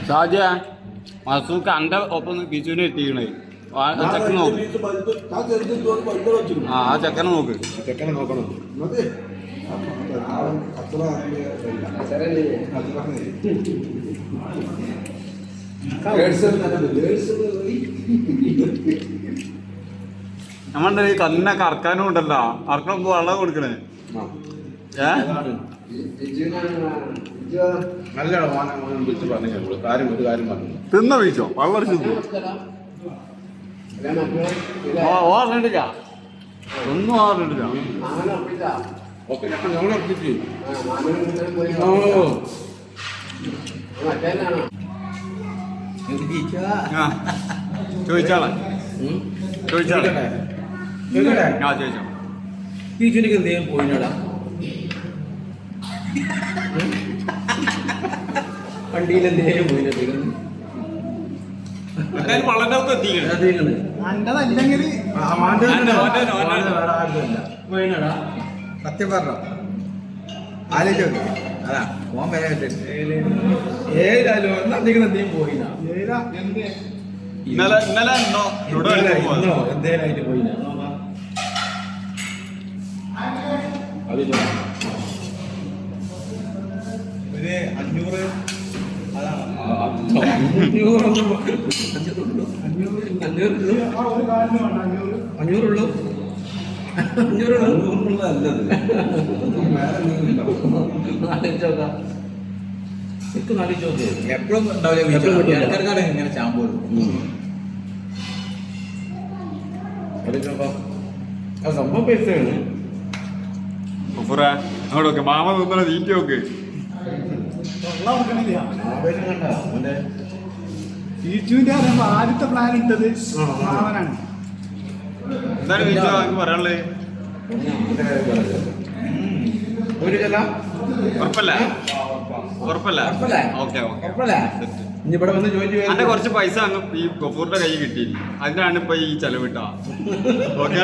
ഷാജിയ മസൂക്ക് അന്റെ ഒപ്പം ബിജുവിനെ എത്തിക്കണേ ചെക്കൻ നോക്ക്. ആ ചെക്കനെ നോക്ക്. ചെക്കനെ നോക്കണം. നമ്മളുടെ ഈ തന്നെ കറക്കാനും ഉണ്ടല്ലോ, കറക്കണം വെള്ളം കൊടുക്കണേ. തിന്ന വീച്ചോ വെള്ളം അടിച്ചു ഓർമ്മണ്ടില്ല, ഒന്നും ഓർമ്മണ്ടില്ല. ചോദിച്ചാളെ ചോദിച്ചാളെ ആ ചോദിച്ചോ. ടീച്ചറിക്ക് എന്തെങ്കിലും പോയിനടാ വണ്ടിയിൽ എന്തെങ്കിലും പോയിനത് സത്യം പറഞ്ഞോ ആലോചിച്ചോ. അതാ പോകാൻ വരാൻ ഏതായാലും എന്തെങ്കിലും പോയില്ല. എന്തേലായിട്ട് പോയില്ല. അത് 500 എപ്പോഴും ഉണ്ടാവില്ല. ഇങ്ങനെ ചാമ്പോ സംഭവം പൈസയാണ്. അങ്ങോട്ടൊക്കെ മാമ തോന്നണ തീറ്റി നോക്ക്. ആദ്യത്തെ പ്ലാൻ ഇട്ടത് മാമനാണ്. എന്താണ് പറയാനുള്ളത്? ഉറപ്പല്ലേ? ഓക്കെ ഇവിടെ വന്ന് ചോദിച്ചു അന്റെ കുറച്ച് പൈസ അങ്ങ് ഈ ഗഫൂറിന്റെ കൈ കിട്ടി, അതിനാണ് ഇപ്പൊ ഈ ചെലവിട്ടാ. ഓക്കെ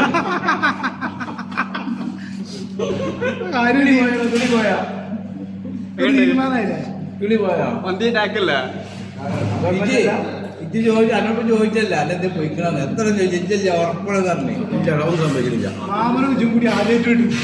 മന്തി ഉണ്ടാക്കല്ലേ ഇത് ചോദിച്ചു എന്നോട് ചോദിച്ചല്ല അല്ല പോയിക്കണം എത്ര ചോദിച്ചില്ല ഉറപ്പുള്ളത് പറഞ്ഞു. മാമനും കൂടി ആദ്യമായിട്ട്